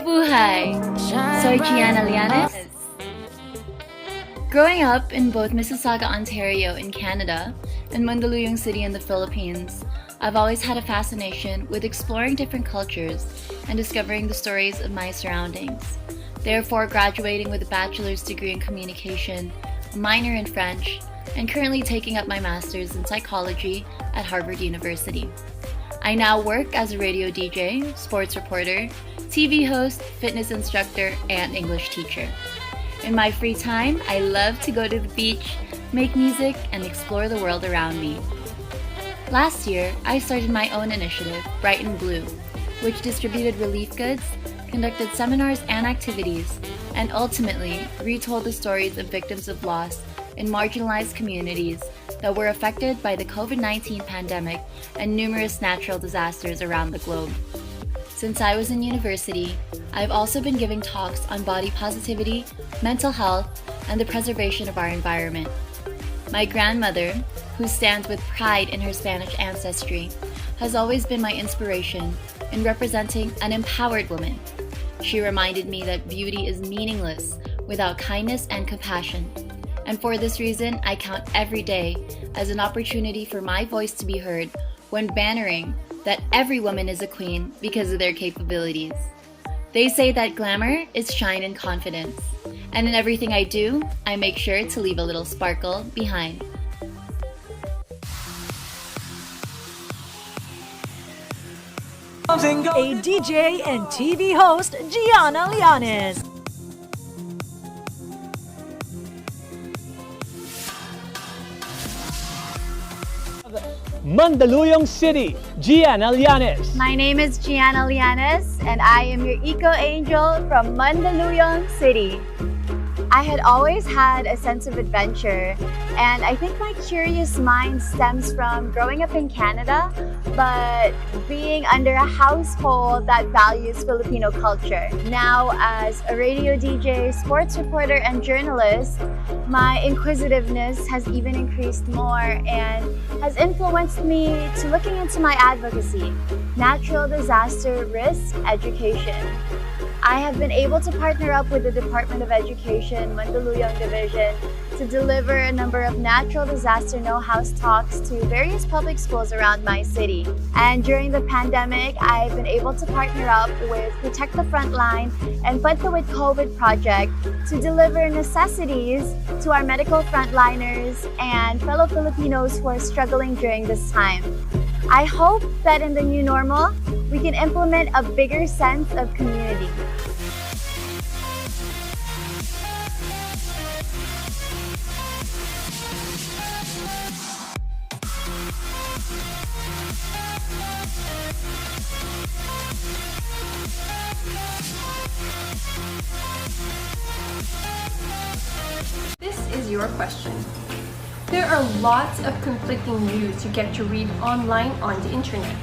Mabuhay! Soy Gianna Llanes. Growing up in both Mississauga, Ontario in Canada and Mandaluyong City in the Philippines, I've always had a fascination with exploring different cultures and discovering the stories of my surroundings. Therefore, graduating with a bachelor's degree in communication, a minor in French, and currently taking up my master's in psychology at Harvard University. I now work as a radio DJ, sports reporter, TV host, fitness instructor, and English teacher. In my free time, I love to go to the beach, make music, and explore the world around me. Last year, I started my own initiative, Bright and Blue, which distributed relief goods, conducted seminars and activities, and ultimately retold the stories of victims of loss in marginalized communities that were affected by the COVID-19 pandemic and numerous natural disasters around the globe. Since I was in university, I've also been giving talks on body positivity, mental health, and the preservation of our environment. My grandmother, who stands with pride in her Spanish ancestry, has always been my inspiration in representing an empowered woman. She reminded me that beauty is meaningless without kindness and compassion. And for this reason, I count every day as an opportunity for my voice to be heard when bannering that every woman is a queen because of their capabilities. They say that glamour is shine and confidence. And in everything I do, I make sure to leave a little sparkle behind. A DJ and TV host, Gianna Llanes. Mandaluyong City, Gianna Llanes. My name is Gianna Llanes and I am your eco-angel from Mandaluyong City. I had always had a sense of adventure, and I think my curious mind stems from growing up in Canada, but being under a household that values Filipino culture. Now, as a radio DJ, sports reporter, and journalist, my inquisitiveness has even increased more and has influenced me to looking into my advocacy, natural disaster risk education. I have been able to partner up with the Department of Education, Mandaluyong Division, to deliver a number of natural disaster no-house talks to various public schools around my city. And during the pandemic, I've been able to partner up with Protect the Frontline and Pwede with COVID project to deliver necessities to our medical frontliners and fellow Filipinos who are struggling during this time. I hope that in the new normal, we can implement a bigger sense of community. This is your question. There are lots of conflicting news you get to read online on the internet.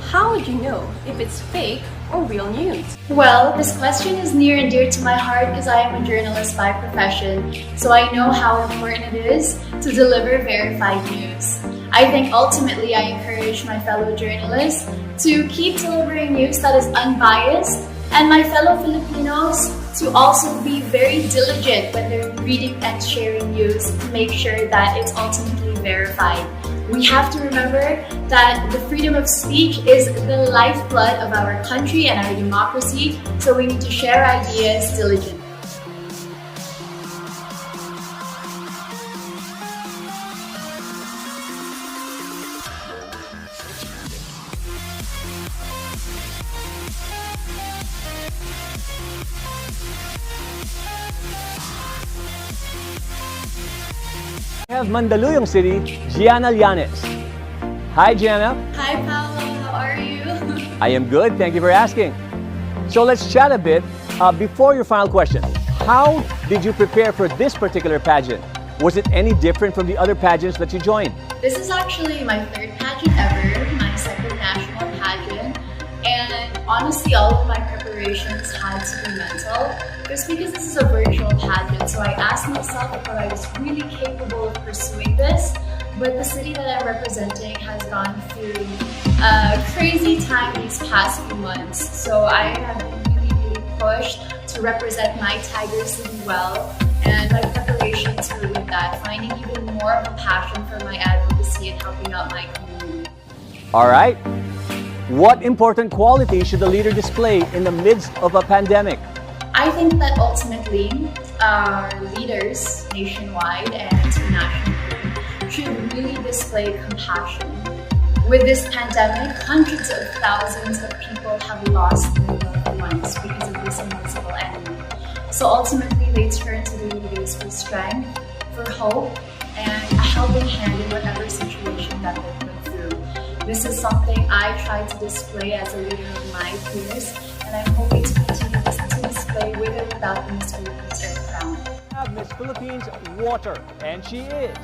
How would you know if it's fake or real news? Well, this question is near and dear to my heart because I am a journalist by profession, so I know how important it is to deliver verified news. I think ultimately I encourage my fellow journalists to keep delivering news that is unbiased, and my fellow Filipinos to also be very diligent when they're reading and sharing news to make sure that it's ultimately verified. We have to remember that the freedom of speech is the lifeblood of our country and our democracy, so we need to share ideas diligently. We have Mandaluyong City, Gianna Llanes. Hi, Gianna. Hi, Paolo. How are you? I am good. Thank you for asking. So let's chat a bit. Before your final question, how did you prepare for this particular pageant? Was it any different from the other pageants that you joined? This is actually my third pageant ever, my second national pageant, and honestly all of my preparations had to be mental, just because this is a virtual pageant. So I asked myself if I was really capable of pursuing this, but the city that I'm representing has gone through a crazy time these past few months, so I have been really push to represent my Tiger City well, and my preparations were with that, finding even more of a passion for my advocacy and helping out my community. All right. What important qualities should a leader display in the midst of a pandemic? I think that ultimately, our leaders nationwide and internationally should really display compassion. With this pandemic, hundreds of thousands of people have lost their loved ones because of this invisible enemy. So ultimately, they turn to their leaders for strength, for hope, and a helping hand in whatever situation that they're going through. This is something I try to display as a leader of my peers, and I'm hoping to continue to display with or without the Miss Philippines Earth crown. Miss Philippines Water, and she is